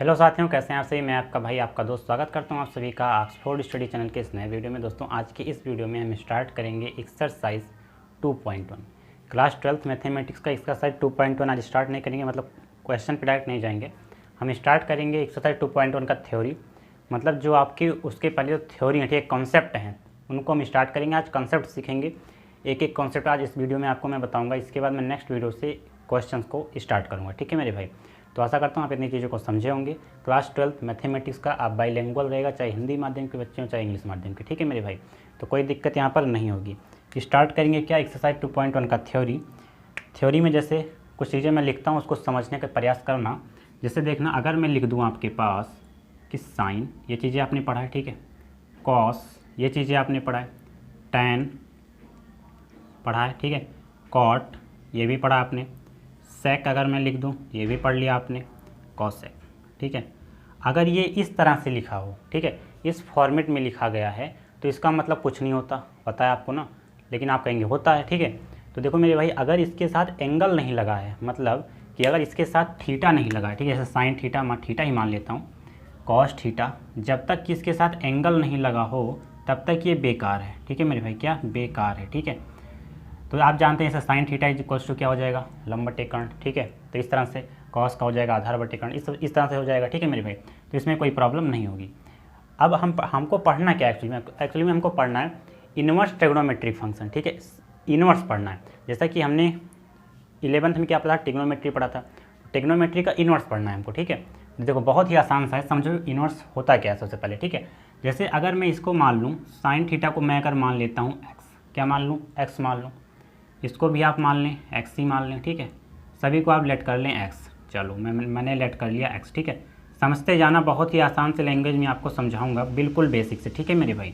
Hello साथियों, कैसे हैं आप सभी। मैं आपका भाई आपका दोस्त स्वागत करता हूं आप सभी का ऑक्सफोर्ड स्टडी चैनल के इस नए वीडियो में। दोस्तों, आज की इस वीडियो में हम स्टार्ट करेंगे एक्सरसाइज 2.1 क्लास 12th मैथमेटिक्स का एक्सरसाइज 2.1। आज स्टार्ट नहीं करेंगे, मतलब क्वेश्चन पे डायरेक्ट नहीं जाएंगे। हम स्टार्ट करेंगे एक्सरसाइज 2.1 का थ्योरी, मतलब जो आपकी उसके पहले जो थ्योरी है, ठीक है, कॉन्सेप्ट हैं, उनको हम स्टार्ट करेंगे। आज कॉन्सेप्ट सीखेंगे, एक एक कॉन्सेप्ट आज इस वीडियो में आपको मैं बताऊँगा। इसके बाद मैं नेक्स्ट वीडियो से क्वेश्चन को स्टार्ट करूँगा, ठीक है मेरे भाई। तो आशा करता हूँ आप इतनी चीज़ों को समझे होंगे। क्लास 12th मैथमेटिक्स का आप बाईलिंगुअल रहेगा, चाहे हिंदी माध्यम के बच्चे हों चाहे इंग्लिश माध्यम के, ठीक है मेरे भाई। तो कोई दिक्कत यहाँ पर नहीं होगी। स्टार्ट करेंगे क्या, एक्सरसाइज 2.1 का थ्योरी में जैसे कुछ चीज़ें मैं लिखता हूँ, उसको समझने का प्रयास करना। जैसे देखना, अगर मैं लिख दूँ आपके पास कि साइन, ये चीज़ें आपने पढ़ा है, ठीक है, कॉस, ये चीज़ें आपने पढ़ा है, टैन पढ़ा है, ठीक है, कॉट, ये भी पढ़ा आपने, सेक अगर मैं लिख दूं, ये भी पढ़ लिया आपने, कॉसेक, ठीक है। अगर ये इस तरह से लिखा हो, ठीक है, इस फॉर्मेट में लिखा गया है, तो इसका मतलब कुछ नहीं होता, पता है आपको ना, लेकिन आप कहेंगे होता है, ठीक है। तो देखो मेरे भाई, अगर इसके साथ एंगल नहीं लगा है, मतलब कि अगर इसके साथ थीटा नहीं लगा है, ठीक है, जैसे साइन थीटा, मैं थीटा ही मान लेता हूँ, कॉस थीटा, जब तक कि इसके साथ एंगल नहीं लगा हो तब तक ये बेकार है, ठीक है मेरे भाई, क्या बेकार है, ठीक है। तो आप जानते हैं, जैसे sine theta is equals to क्या हो जाएगा, लंब बटे कर्ण, ठीक है। तो इस तरह से कॉस का हो जाएगा आधार बटे कर्ण, इस तरह से हो जाएगा, ठीक है मेरे भाई। तो इसमें कोई प्रॉब्लम नहीं होगी। अब हमको पढ़ना क्या एक्चुअली में हमको पढ़ना है इनवर्स ट्रिग्नोमेट्रिक फंक्शन, ठीक है, इनवर्स पढ़ना है। जैसा कि हमने 11th में क्या पढ़ा, ट्रिग्नोमेट्री पढ़ा था, ट्रिग्नोमेट्री का इनवर्स पढ़ना है हमको, ठीक है। देखो बहुत ही आसान सा है, समझो इनवर्स होता क्या है सबसे पहले, ठीक है। जैसे अगर मैं इसको मान लूँ, साइन थीटा को मैं अगर मान लेता हूँ एक्स, क्या मान लूँ, एक्स मान लूँ, इसको भी आप मान लें एक्स ही मान लें, ठीक है, सभी को आप लेट कर लें एक्स। चलो मैंने लेट कर लिया एक्स, ठीक है। समझते जाना, बहुत ही आसान से लैंग्वेज में आपको समझाऊंगा, बिल्कुल बेसिक से, ठीक है मेरे भाई।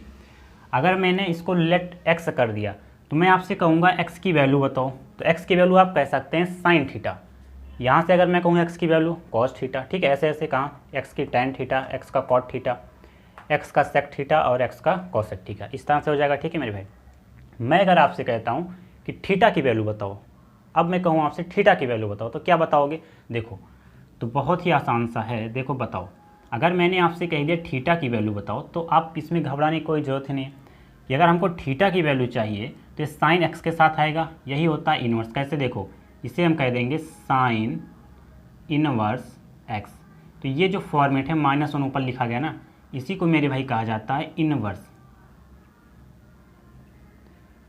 अगर मैंने इसको लेट एक्स कर दिया तो मैं आपसे कहूँगा एक्स की वैल्यू बताओ, तो एक्स की वैल्यू आप कह सकते हैं साइन थीटा। यहाँ से अगर मैं कहूँ एक्स की वैल्यू कॉस थीटा, ठीक है, ऐसे ऐसे कहाँ, एक्स की टैन थीटा, एक्स का कॉट थीटा, एक्स का सेक थीटा और एक्स का कॉसेक थीटा, इस तरह से हो जाएगा, ठीक है मेरे भाई। मैं अगर आपसे कहता हूँ कि थीटा की वैल्यू बताओ, अब मैं कहूँ आपसे थीटा की वैल्यू बताओ, तो क्या बताओगे, देखो तो बहुत ही आसान सा है, देखो बताओ। अगर मैंने आपसे कह दिया थीटा की वैल्यू बताओ, तो आप इसमें घबराने की कोई ज़रूरत ही नहीं है कि अगर हमको थीटा की वैल्यू चाहिए तो ये साइन एक्स के साथ आएगा, यही होता है इनवर्स। कैसे, देखो इसे हम कह देंगे साइन इनवर्स एक्स। तो ये जो फॉर्मेट है -1 ऊपर लिखा गया ना, इसी को मेरे भाई कहा जाता है इनवर्स।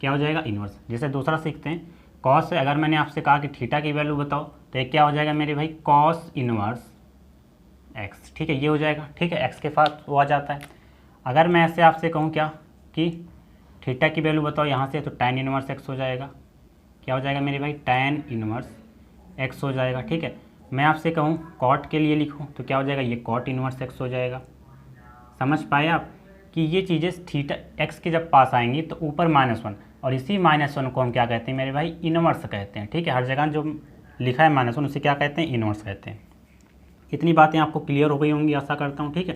क्या हो जाएगा, इनवर्स। जैसे दूसरा सीखते हैं, कॉस है, अगर मैंने आपसे कहा कि थीटा की वैल्यू बताओ, तो ये क्या हो जाएगा मेरे भाई, कॉस इनवर्स एक्स, ठीक है, ये हो जाएगा, ठीक है, एक्स के पास वो आ जाता है। अगर मैं ऐसे आपसे कहूँ क्या कि थीटा की वैल्यू बताओ यहाँ से, तो टैन इनवर्स एक्स हो जाएगा। क्या हो जाएगा मेरे भाई, टैन इनवर्स एक्स हो जाएगा, ठीक है। मैं आपसे कहूँ कॉट के लिए लिखूँ, तो क्या हो जाएगा, ये कॉट इनवर्स एक्स हो जाएगा। समझ पाए आप कि ये चीज़ें थीटा एक्स के जब पास आएंगी तो ऊपर -1, और इसी -1 को हम क्या कहते हैं मेरे भाई, इनवर्स कहते हैं, ठीक है। हर जगह जो लिखा है -1 उसे क्या कहते हैं, इनवर्स कहते हैं। इतनी बातें आपको क्लियर हो गई होंगी, आशा करता हूँ, ठीक है।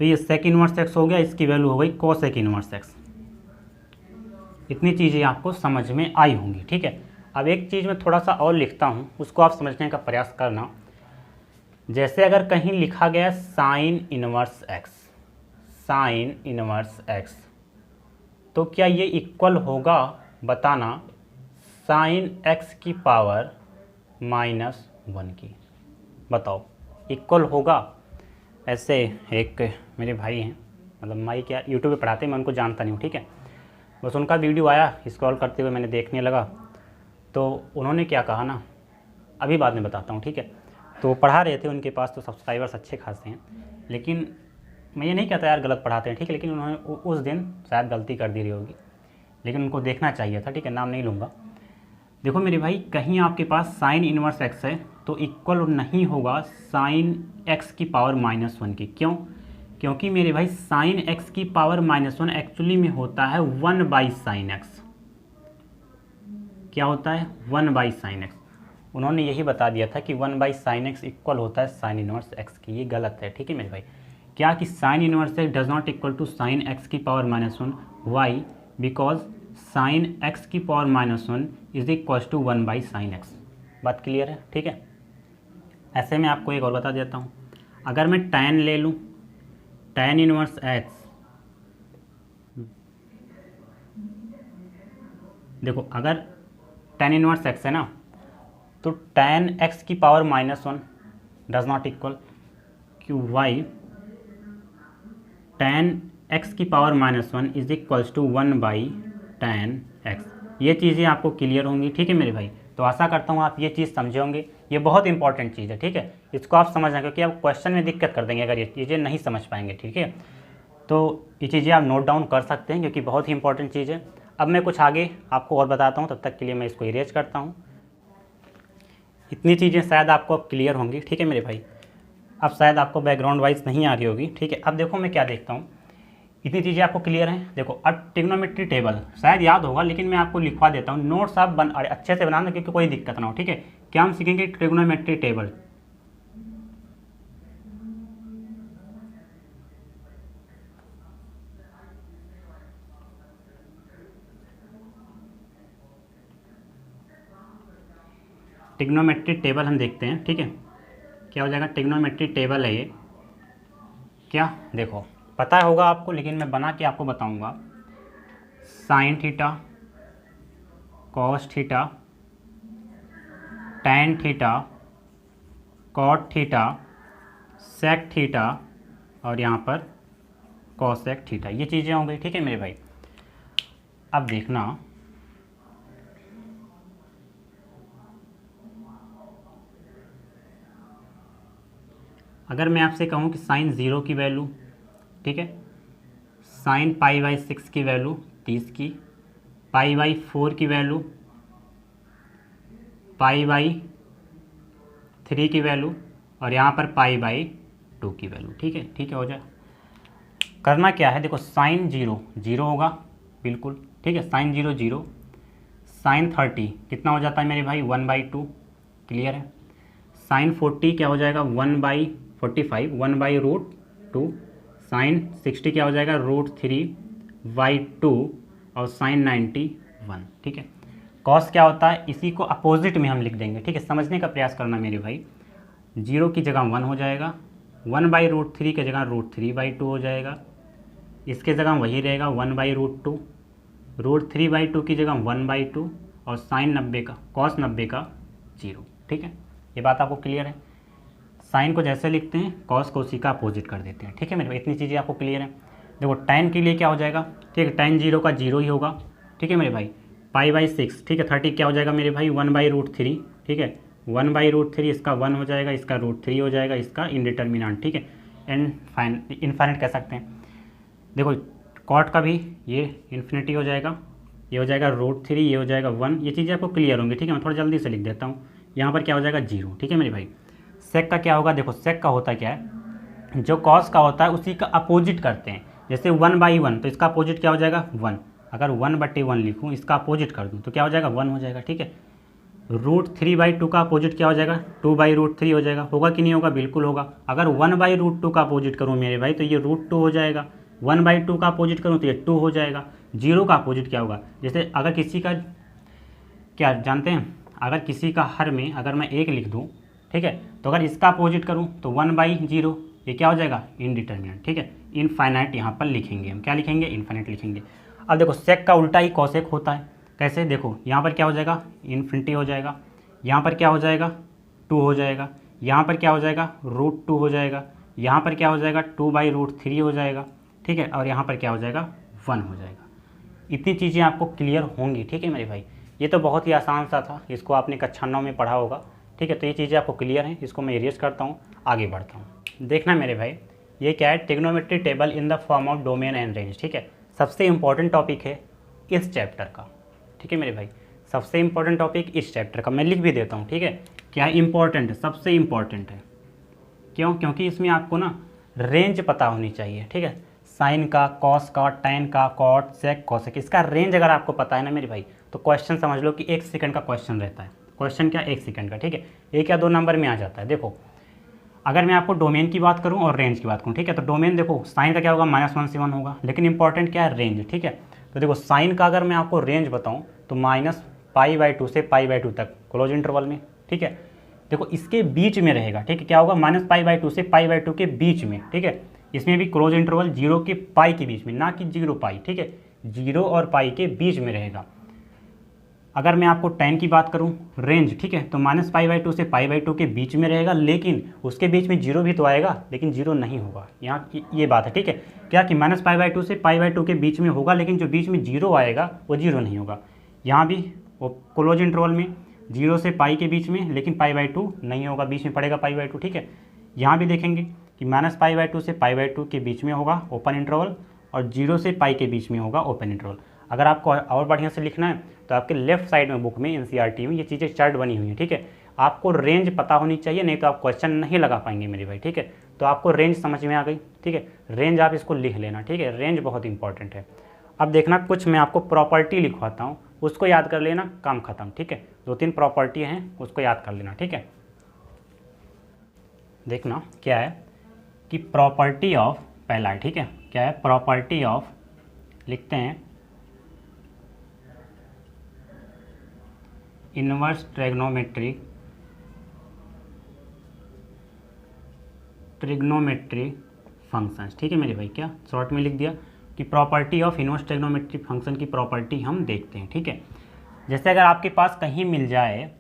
तो ये सेक इनवर्स एक्स हो गया, इसकी वैल्यू हो गई कोसेक इनवर्स एक्स। इतनी चीज़ें आपको समझ में आई होंगी, ठीक है। अब एक चीज़ मैं थोड़ा सा और लिखता हूँ, उसको आप समझने का प्रयास करना। जैसे अगर कहीं लिखा गया sign inverse x, sign inverse x, तो क्या ये इक्वल होगा, बताना, साइन एक्स की पावर -1 की, बताओ इक्वल होगा। ऐसे एक मेरे भाई हैं, मतलब माई क्या यूट्यूब पे पढ़ाते हैं, मैं उनको जानता नहीं हूँ, ठीक है, बस उनका वीडियो आया स्क्रॉल करते हुए, मैंने देखने लगा, तो उन्होंने क्या कहा ना, अभी बाद में बताता हूँ, ठीक है। तो पढ़ा रहे थे, उनके पास तो सब्सक्राइबर्स अच्छे खासे हैं, लेकिन मैं ये नहीं कहता यार गलत पढ़ाते हैं, ठीक है, लेकिन उन्होंने उस दिन शायद गलती कर दी रही होगी, लेकिन उनको देखना चाहिए था, ठीक है, नाम नहीं लूँगा। देखो मेरे भाई, कहीं आपके पास साइन इनवर्स एक्स है तो इक्वल नहीं होगा साइन एक्स की पावर -1 की। क्यों, क्योंकि मेरे भाई साइन एक्स की पावर -1 एक्चुअली में होता है 1/sin x। क्या होता है, 1/sin x। उन्होंने यही बता दिया था कि 1/sin x इक्वल होता है साइन इनवर्स एक्स की, ये गलत है, ठीक है मेरे भाई। क्या कि sine inverse x does not equal to sine x की power -1, why, because sine x की power -1 is equal to 1/sin x। बात क्लियर है, ठीक है। ऐसे में आपको एक और बता देता हूँ, अगर मैं tan ले लूँ, tan इनवर्स x, देखो अगर tan इनवर्स x है ना, तो tan x की power -1 does not equal Q Y tan x की power -1 is equals to 1/tan x। ये चीज़ें आपको क्लियर होंगी, ठीक है मेरे भाई। तो आशा करता हूँ आप ये चीज़ समझे होंगे, ये बहुत इंपॉर्टेंट चीज़ है, ठीक है। इसको आप समझना, क्योंकि आप क्वेश्चन में दिक्कत कर देंगे अगर ये चीज़ें नहीं समझ पाएंगे, ठीक है। तो ये चीज़ें आप नोट डाउन कर सकते हैं, क्योंकि बहुत ही इंपॉर्टेंट चीज़ है। अब मैं कुछ आगे आपको और बताता हूँ, तब तक के लिए मैं इसको इरेज करता हूँ। इतनी चीज़ें शायद आपको अब क्लियर होंगी, ठीक है मेरे भाई। अब शायद आपको बैकग्राउंड वाइज नहीं आ रही होगी, ठीक है। अब देखो मैं क्या देखता हूँ, इतनी चीज़ें आपको क्लियर हैं। देखो अब ट्रिग्नोमेट्री टेबल शायद याद होगा, लेकिन मैं आपको लिखवा देता हूँ, नोट्स आप अच्छे से बनाना, क्योंकि कोई दिक्कत ना हो, ठीक है। क्या हम सीखेंगे? Trigonometry table. ट्रिग्नोमेट्री टेबल हम देखते हैं, ठीक है। क्या हो जाएगा? ट्रिग्नोमेट्री टेबल है ये। क्या देखो पता होगा आपको, लेकिन मैं बना के आपको बताऊंगा। Sine theta, cos theta, tan theta, cot theta, sec theta, और यहाँ पर कॉसेक थीटा, ये चीज़ें हो गई, ठीक है मेरे भाई। अब देखना, अगर मैं आपसे कहूँ कि साइन 0 की वैल्यू, ठीक है, साइन π/6 की वैल्यू 30 की, π/4 की वैल्यू, π/3 की वैल्यू, और यहाँ पर π/2 की वैल्यू, ठीक है। ठीक है, हो जाए। करना क्या है, देखो साइन 0 0 होगा बिल्कुल, ठीक है। साइन 0 0, साइन 30 कितना हो जाता है मेरे भाई? 1/2, क्लियर है। साइन 40 क्या हो जाएगा? 1/45, 1/√2। साइन 60 क्या हो जाएगा? √3/2, और साइन 91, ठीक है। कॉस क्या होता है? इसी को अपोजिट में हम लिख देंगे, ठीक है। समझने का प्रयास करना मेरे भाई। 0 की जगह 1 हो जाएगा, 1/√3 की जगह √3/2 हो जाएगा, इसके जगह वही रहेगा 1/√2, √3/2 की जगह 1/2, और साइन 90 का, कॉस 90 का 0, ठीक है। ये बात आपको क्लियर है। साइन को जैसे लिखते हैं, कॉस को उसी का अपोजिट कर देते हैं, ठीक है मेरे भाई। इतनी चीज़ें आपको क्लियर है। देखो tan के लिए क्या हो जाएगा, ठीक है, tan 0 का 0 ही होगा, ठीक है मेरे भाई। π/6, ठीक है, 30 क्या हो जाएगा मेरे भाई? 1/√3, ठीक है, 1/√3, इसका 1 हो जाएगा, इसका √3 हो जाएगा, इसका इनडिटर्मिनेंट, ठीक है, इनफाइनाइट कह सकते हैं। देखो कॉट का भी ये इन्फिनिटी हो जाएगा, ये हो जाएगा √3, ये हो जाएगा 1, ये चीज़ें आपको क्लियर होंगी, ठीक है। मैं थोड़ा जल्दी से लिख देता हूँ। यहाँ पर क्या हो जाएगा? 0, ठीक है मेरे भाई। सेक का क्या होगा? देखो सेक का होता क्या है, जो कॉस का होता है उसी का अपोजिट करते हैं। जैसे 1/1, तो इसका अपोजिट क्या हो जाएगा? 1। अगर 1/1 लिखूँ, इसका अपोजिट कर दूँ, तो क्या हो जाएगा? 1 हो जाएगा, ठीक है। √3/2 का अपोजिट क्या हो जाएगा? 2/√3 हो जाएगा। होगा कि नहीं होगा? बिल्कुल होगा। अगर 1/√2 का अपोजिट करूँ मेरे भाई, तो ये √2 हो जाएगा। 1/2 का अपोजिट करूँ तो ये 2 हो जाएगा। 0 का अपोजिट क्या होगा? जैसे अगर किसी का, क्या जानते हैं, अगर किसी का हर में अगर मैं 1 लिख दूँ, ठीक है, तो अगर इसका अपोजिट करूँ तो 1/0, ये क्या हो जाएगा? इनडिटर्मिनेंट, ठीक है। इनफाइनाइट यहाँ पर लिखेंगे हम, क्या लिखेंगे? इनफाइनाइट लिखेंगे। अब देखो सेक का उल्टा ही कॉसेक होता है। कैसे? देखो यहाँ पर क्या हो जाएगा? इन्फिनिटी हो जाएगा, यहाँ पर क्या हो जाएगा? 2 हो जाएगा, यहाँ पर क्या हो जाएगा? √2 हो जाएगा, यहाँ पर क्या हो जाएगा? 2/√3 हो जाएगा, ठीक है, और यहाँ पर क्या हो जाएगा? 1 हो जाएगा। इतनी चीज़ें आपको क्लियर होंगी, ठीक है मेरे भाई। ये तो बहुत ही आसान सा था, इसको आपने कक्षा 9 में पढ़ा होगा, ठीक है। तो ये चीज़ें आपको क्लियर हैं, इसको मैं इरेज करता हूँ, आगे बढ़ता हूँ। देखना मेरे भाई, ये क्या है? Trigonometry table in the form of domain and range, ठीक है। सबसे इंपॉर्टेंट टॉपिक है इस चैप्टर का, ठीक है मेरे भाई। सबसे इंपॉर्टेंट टॉपिक इस चैप्टर का मैं लिख भी देता हूँ, ठीक है। क्या इंपॉर्टेंट है? सबसे इंपॉर्टेंट है। क्यों? क्योंकि इसमें आपको ना रेंज पता होनी चाहिए, ठीक है। साइन का, कॉस का, टैन का, कॉट, सेक, कॉसेक, इसका रेंज अगर आपको पता है ना मेरे भाई, तो क्वेश्चन समझ लो कि 1 सेकंड का क्वेश्चन रहता है। क्वेश्चन क्या? 1 सेकंड का, ठीक है। 1 या 2 नंबर में आ जाता है। देखो अगर मैं आपको डोमेन की बात करूं और रेंज की बात करूं, ठीक है, तो डोमेन देखो साइन का क्या होगा? -1 से 1 होगा, लेकिन इंपॉर्टेंट क्या है? रेंज, ठीक है। तो देखो साइन का अगर मैं आपको रेंज बताऊं तो -π/2 से π/2 तक क्लोज इंटरवल में, ठीक है। देखो इसके बीच में रहेगा, ठीक है। क्या होगा, -π/2 से π/2 के बीच में, ठीक है। इसमें भी क्लोज इंटरवल 0 के पाई के बीच में, ना कि 0 पाई, ठीक है। 0 और पाई के बीच में रहेगा। अगर मैं आपको tan की बात करूं, रेंज, ठीक है, तो -π/2 से π/2 के बीच में रहेगा, लेकिन उसके बीच में 0 भी तो आएगा, लेकिन 0 नहीं होगा। यहाँ ये बात है, ठीक है। क्या कि -π/2 से π/2 के बीच में होगा, लेकिन जो बीच में 0 आएगा वो 0 नहीं होगा। यहाँ भी वो क्लोज इंटरवल में 0 से पाई के बीच में, लेकिन π/2 नहीं होगा, बीच में पड़ेगा π/2, ठीक है। यहाँ भी देखेंगे कि -π/2 से π/2 के बीच में होगा ओपन इंटरवल, और 0 से पाई के बीच में होगा ओपन इंटरवल। अगर आपको और बढ़िया से लिखना है तो आपके लेफ्ट साइड में बुक में एनसीईआरटी में ये चीज़ें चार्ट बनी हुई हैं, ठीक है। आपको रेंज पता होनी चाहिए, नहीं तो आप क्वेश्चन नहीं लगा पाएंगे मेरे भाई, ठीक है। तो आपको रेंज समझ में आ गई, ठीक है। रेंज आप इसको लिख लेना, ठीक है, रेंज बहुत इंपॉर्टेंट है। अब देखना, कुछ मैं आपको प्रॉपर्टी लिखवाता हूँ, उसको याद कर लेना, काम खत्म, ठीक है। 2-3 प्रॉपर्टी हैं, उसको याद कर लेना, ठीक है। देखना क्या है कि प्रॉपर्टी ऑफ, पहला है, ठीक है, क्या है, प्रॉपर्टी ऑफ, लिखते हैं इनवर्स ट्रिग्नोमेट्रिक फंक्शंस, ठीक है मेरे भाई। क्या शॉर्ट में लिख दिया कि property of inverse trigonometric function की प्रॉपर्टी हम देखते हैं, ठीक है। जैसे अगर आपके पास कहीं मिल जाए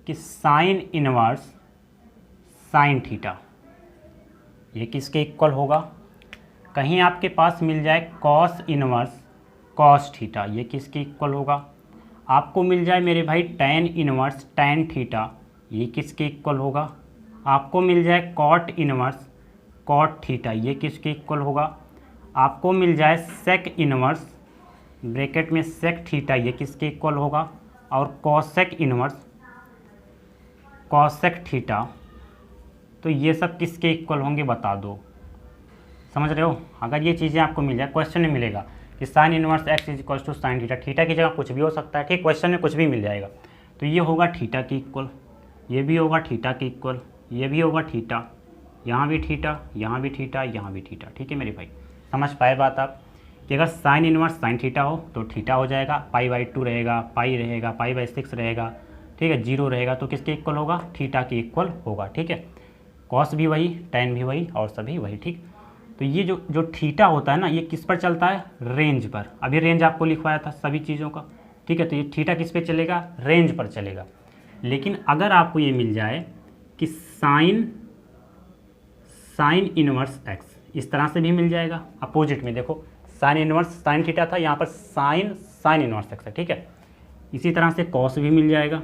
कि साइन इनवर्स साइन थीटा, ये किसके इक्वल होगा। कहीं आपके पास मिल जाए कॉस इनवर्स कॉस थीटा, ये किसके इक्वल होगा। आपको मिल जाए मेरे भाई टैन इनवर्स टैन थीटा, ये किसके इक्वल होगा। आपको मिल जाए कॉट इनवर्स कॉट थीटा, ये किसके इक्वल होगा। आपको मिल जाए सेक इनवर्स ब्रैकेट में सेक थीटा, ये किसके इक्वल होगा। और कॉसेक इनवर्स कॉसेक थीटा, तो ये सब किसके इक्वल होंगे बता दो। समझ रहे हो। अगर ये चीज़ें आपको मिल जाए, क्वेश्चन में मिलेगा कि sine inverse x is equal to sine theta, theta की जगह कुछ भी हो सकता है, ठीक, क्वेश्चन में कुछ भी मिल जाएगा। तो ये होगा थीटा की इक्वल, ये भी होगा थीटा की इक्वल, ये भी होगा थीटा, यहाँ भी थीटा, यहाँ भी थीटा, यहाँ भी थीटा, ठीक है मेरे भाई। समझ पाए बात आप कि अगर साइन इनवर्स साइन थीटा हो तो थीटा हो जाएगा, π/2 रहेगा, पाई रहेगा, π/6 रहेगा, ठीक है, 0 रहेगा, तो किसके इक्वल होगा, थीटा के इक्वल होगा, ठीक है। कॉस भी वही, टैन भी वही, और सभी वही, ठीक। तो ये जो थीटा होता है ना, ये किस पर चलता है, रेंज पर। अभी रेंज आपको लिखवाया था सभी चीज़ों का, ठीक है। तो ये थीटा किस पे चलेगा, रेंज पर चलेगा। लेकिन अगर आपको ये मिल जाए कि साइन इनवर्स एक्स, इस तरह से भी मिल जाएगा। अपोजिट में देखो, साइन इनवर्स साइन थीटा था, यहाँ पर साइन इनवर्स एक्स है, ठीक है। इसी तरह से कॉस भी मिल जाएगा,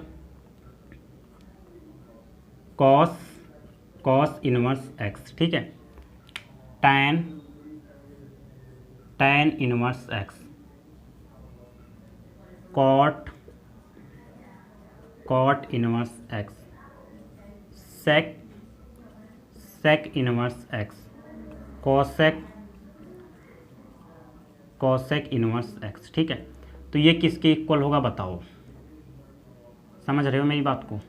कॉस इनवर्स एक्स, ठीक है। Tan inverse x, cot inverse x, sec inverse x, cosec inverse x, ठीक है। तो ये किसके इक्वल होगा बताओ। समझ रहे हो मेरी बात को,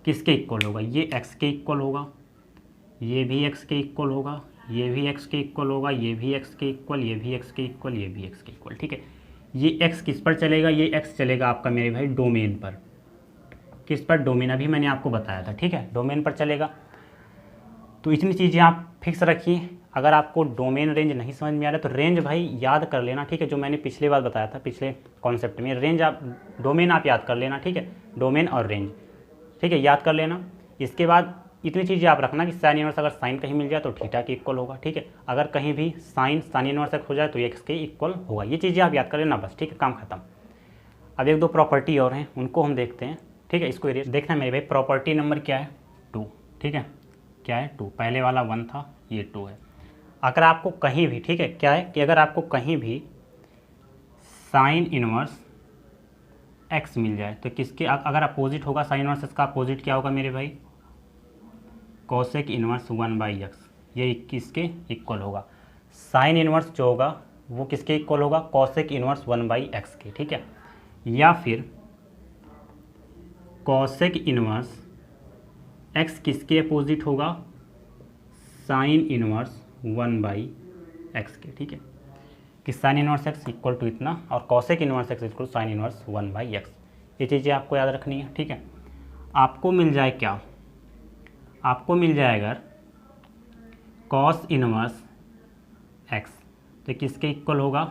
किसके इक्वल होगा, ये x के इक्वल होगा, ये भी x के इक्वल होगा, ये भी x के इक्वल होगा, ये भी x के इक्वल, ये भी x के इक्वल, ये भी x के इक्वल, ठीक है। ये x किस पर चलेगा, ये x चलेगा आपका मेरे भाई डोमेन पर। किस पर, डोमेन, अभी मैंने आपको बताया था, ठीक है, डोमेन पर चलेगा। तो इतनी चीज़ें आप फिक्स रखिए। अगर आपको डोमेन रेंज नहीं समझ में आ रहा है तो रेंज भाई याद कर लेना, ठीक है, जो मैंने पिछली बार बताया था, पिछले कॉन्सेप्ट में। रेंज आप, डोमेन आप याद कर लेना, ठीक है, डोमेन और रेंज, ठीक है, याद कर लेना। इसके बाद इतनी चीज़ें आप रखना कि साइन इनवर्स अगर साइन कहीं मिल जाए तो थीटा के इक्वल होगा, ठीक है। अगर कहीं भी साइन इनवर्स हो जाए तो एक्स के इक्वल होगा। ये चीज़ें आप याद कर लेना बस, ठीक है, काम खत्म। अब 1-2 प्रॉपर्टी और हैं, उनको हम देखते हैं, ठीक है। इसको देखना मेरे भाई, प्रॉपर्टी नंबर क्या है, 2, ठीक है। क्या है, 2, पहले वाला 1 था, ये 2 है। अगर आपको कहीं भी, ठीक है, क्या है कि अगर आपको कहीं भी साइन इनवर्स एक्स मिल जाए तो किसके, अगर अपोजिट होगा साइन इनवर्स एक्स का अपोजिट क्या होगा मेरे भाई, कॉसेक इनवर्स 1/x, ये किसके इक्वल होगा। साइन इनवर्स जो होगा वो किसके इक्वल होगा, कॉसेक इनवर्स 1/x के, ठीक है। या फिर कॉसेक इनवर्स x किसके अपोजिट होगा, साइन इनवर्स 1/x के, ठीक है। कि sine inverse x equal to इतना और cosec inverse x equal to sine inverse 1/x। ये चीज़ें आपको याद रखनी है, ठीक है। आपको मिल जाए क्या, आपको मिल जाएगा कॉस इनवर्स एक्स, तो किसके इक्वल होगा,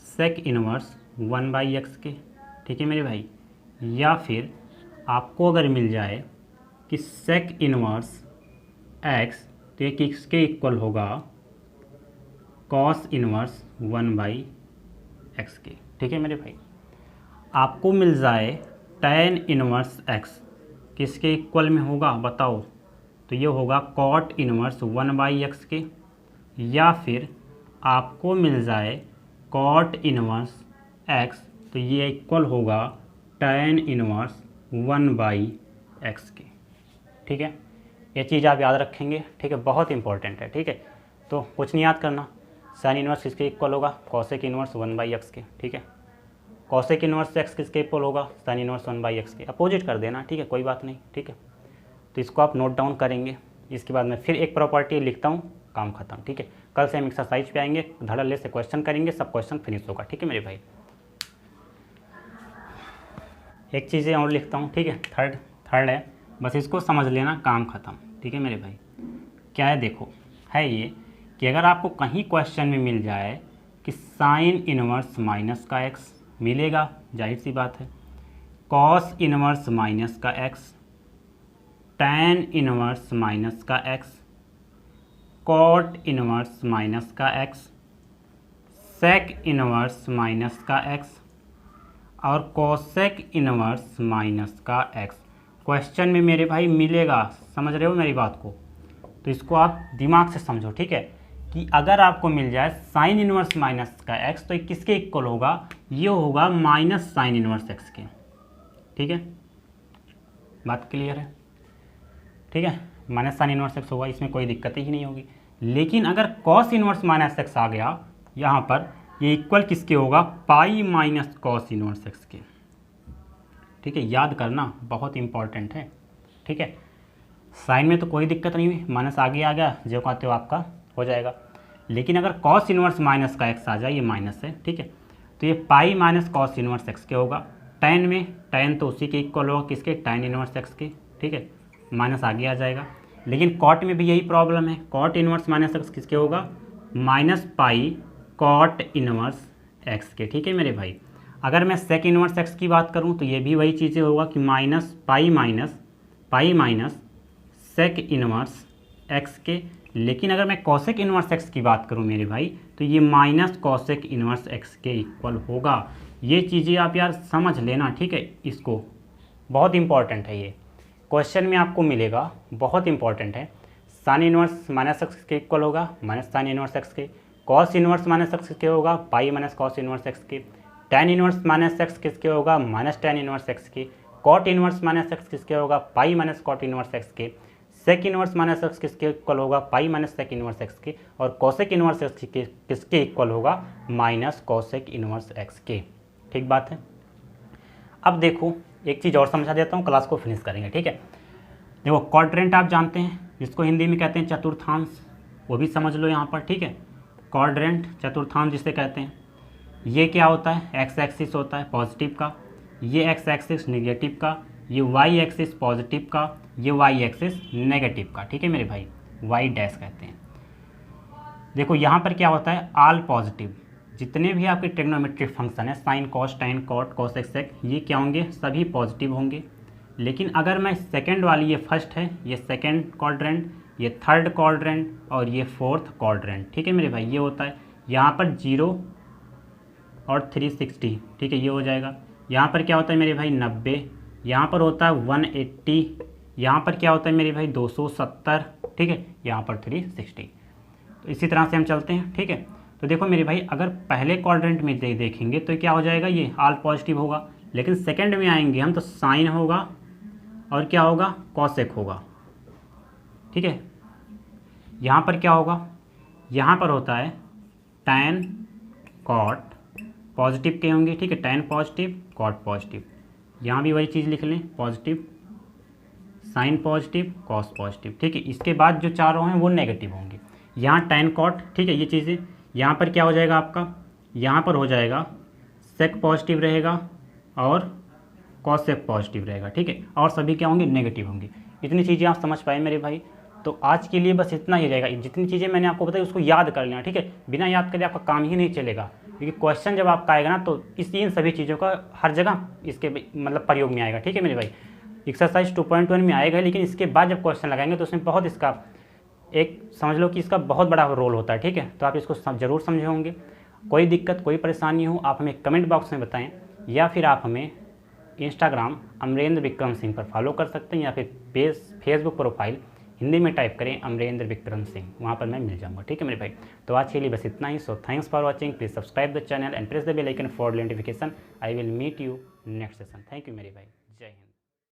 सेक इनवर्स 1/x के, ठीक है मेरे भाई। या फिर आपको अगर मिल जाए कि सेक इनवर्स x, तो ये किसके इक्वल होगा, कॉस इनवर्स 1/x के, ठीक है मेरे भाई। आपको मिल जाए tan इनवर्स x, किसके इक्वल में होगा बताओ, तो ये होगा कॉट इनवर्स 1/x के। या फिर आपको मिल जाए कॉट इनवर्स x, तो ये इक्वल होगा tan इनवर्स 1/x के, ठीक है। ये चीज़ आप याद रखेंगे, ठीक है, बहुत इंपॉर्टेंट है, ठीक है। तो कुछ नहीं याद करना, साइन इनवर्स किसके इक्वल होगा, कॉसेक इनवर्स 1/x के, ठीक है। कॉसेक इनवर्स x किसके इक्वल होगा, साइन इनवर्स 1/x के, अपोजिट कर देना, ठीक है, कोई बात नहीं, ठीक है। तो इसको आप नोट डाउन करेंगे। इसके बाद मैं फिर एक प्रॉपर्टी लिखता हूँ, काम खत्म, ठीक है। कल से हम एक्सरसाइज पे आएंगे, धड़ल्ले से क्वेश्चन करेंगे, सब क्वेश्चन फिनिश होगा, ठीक है मेरे भाई। एक चीज़ें और लिखता हूँ, ठीक है, थर्ड है, बस इसको समझ लेना, काम खत्म, ठीक है मेरे भाई। क्या है देखो, है ये कि अगर आपको कहीं क्वेश्चन में मिल जाए कि साइन इनवर्स माइनस का एक्स मिलेगा, जाहिर सी बात है, कॉस इनवर्स माइनस का एक्स, टैन इनवर्स माइनस का एक्स, कॉट इनवर्स माइनस का एक्स, सेक इनवर्स माइनस का एक्स और कोसेक इनवर्स माइनस का एक्स क्वेश्चन में मेरे भाई मिलेगा। समझ रहे हो मेरी बात को, तो इसको आप दिमाग से समझो, ठीक है, कि अगर आपको मिल जाए साइन इनवर्स माइनस का एक्स, तो ये किसके इक्वल होगा, ये होगा माइनस साइन इनवर्स एक्स के, ठीक है, बात क्लियर है, ठीक है। माइनस साइन इनवर्स एक्स होगा, इसमें कोई दिक्कत ही नहीं होगी। लेकिन अगर कॉस इनवर्स माइनस एक्स आ गया यहाँ पर, ये इक्वल किसके होगा, pi minus cos inverse x के, ठीक है, याद करना बहुत इंपॉर्टेंट है, ठीक है। साइन में तो कोई दिक्कत नहीं हुई, माइनस आगे आ गया, जो कहते हो आपका हो जाएगा। लेकिन अगर कॉस इनवर्स माइनस का एक्स आ जाए, ये माइनस है, ठीक है, तो ये पाई माइनस कॉस इनवर्स एक्स के होगा। टैन में टैन तो उसी के इक्वल होगा, किसके, टैन इनवर्स एक्स के, ठीक है, माइनस आगे आ जाएगा। लेकिन कॉट में भी यही प्रॉब्लम है, कॉट इनवर्स माइनस एक्स किसके होगा, minus pi cot inverse x के, ठीक है मेरे भाई। अगर मैं सेक इनवर्स एक्स की बात करूं तो ये भी वही चीज़ें होगा कि minus pi minus sec inverse x के। लेकिन अगर मैं कॉसेक इनवर्स एक्स की बात करूं मेरे भाई, तो ये माइनस कॉसेक इनवर्स एक्स के इक्वल होगा। ये चीज़ें आप यार समझ लेना, ठीक है, इसको बहुत इंपॉर्टेंट है, ये क्वेश्चन में आपको मिलेगा, बहुत इंपॉर्टेंट है। साइन इनवर्स माइनस एक्स के इक्वल होगा माइनस साइन इनवर्स एक्स के, कॉस इनवर्स माइनस एक्स के होगा pi minus cos inverse x के, टैन इनवर्स माइनस एक्स किसके होगा, माइनस टैन इनवर्स एक्स के, कॉट इनवर्स माइनस एक्स किसके होगा, pi minus cot inverse x के, सेक इनवर्स माइनस एक्स किसके इक्वल होगा, pi minus sec inverse x के, और कॉसेक इनवर्स एक्स किसके इक्वल होगा, माइनस कॉसेक इनवर्स एक्स के, ठीक बात है। अब देखो एक चीज़ और समझा देता हूँ, क्लास को फिनिश करेंगे, ठीक है। देखो क्वाड्रेंट आप जानते हैं, जिसको हिंदी में कहते हैं चतुर्थांश, वो भी समझ लो यहाँ पर, ठीक है। क्वाड्रेंट चतुर्थांश जिसे कहते हैं, ये क्या होता है, एक्स एक्सिस होता है पॉजिटिव का, ये एक्स एक्सिस निगेटिव का, ये वाई एक्सिस पॉजिटिव का, ये वाई एक्सिस नेगेटिव का, ठीक है मेरे भाई, वाई डैश कहते हैं। देखो यहाँ पर क्या होता है, ऑल पॉजिटिव, जितने भी आपके ट्रिग्नोमेट्रिक फंक्शन है, sine cos tan cot cosec sec, ये क्या होंगे, सभी पॉजिटिव होंगे। लेकिन अगर मैं सेकंड वाली, ये फर्स्ट है, ये सेकंड क्वाड्रेंट, ये थर्ड क्वाड्रेंट और ये फोर्थ क्वाड्रेंट, ठीक है मेरे भाई, ये होता है यहाँ पर 0 और 360, ठीक है, ये हो जाएगा। यहाँ पर क्या होता है मेरे भाई 90, यहाँ पर होता है 180, यहाँ पर क्या होता है मेरे भाई 270, ठीक है, यहाँ पर 360। तो इसी तरह से हम चलते हैं, ठीक है। तो देखो मेरे भाई, अगर पहले क्वाड्रेंट में देखेंगे तो क्या हो जाएगा, ये ऑल पॉजिटिव होगा। लेकिन सेकंड में आएंगे हम तो साइन होगा और क्या होगा, कॉसेक होगा, ठीक है। यहाँ पर क्या होगा, यहाँ पर होता है टैन कॉट, पॉजिटिव के होंगे, ठीक है, टैन पॉजिटिव कॉट पॉजिटिव, यहाँ भी वही चीज़ लिख लें, positive sine positive cos positive, ठीक है। इसके बाद जो चारों हैं वो नेगेटिव होंगे। यहाँ टैन कॉट, ठीक है, ये चीज़ें यहाँ पर क्या हो जाएगा आपका, यहाँ पर हो जाएगा सेक पॉजिटिव रहेगा और कॉसेक पॉजिटिव रहेगा, ठीक है, और सभी क्या होंगे, नेगेटिव होंगे। इतनी चीज़ें आप समझ पाए मेरे भाई। तो आज के लिए बस इतना ही रहेगा। जितनी चीज़ें मैंने आपको बताई उसको याद कर लेना, ठीक है। बिना याद करे आपका काम ही नहीं चलेगा, क्योंकि क्वेश्चन जब आपका आएगा ना तो इन सभी चीज़ों का हर जगह इसके मतलब प्रयोग में आएगा, ठीक है मेरे भाई। एक्सरसाइज 2.1 में आएगा, लेकिन इसके बाद जब क्वेश्चन लगाएंगे तो उसमें बहुत इसका एक समझ लो कि इसका बहुत बड़ा रोल होता है, ठीक है। तो आप इसको ज़रूर समझे होंगे। कोई दिक्कत कोई परेशानी हो आप हमें कमेंट बॉक्स में बताएं, या फिर आप हमें इंस्टाग्राम अमरेंद्र विक्रम सिंह पर फॉलो कर सकते हैं, या फिर फेसबुक प्रोफाइल हिंदी में टाइप करें अमरेंद्र विक्रम सिंह, वहाँ पर मैं मिल जाऊँगा, ठीक है मेरे भाई। तो आज के लिए बस इतना ही। So thanks for watching, please subscribe the channel and press the bell icon for notification. I will meet you next session. Thank you मेरे भाई, जय हिंद।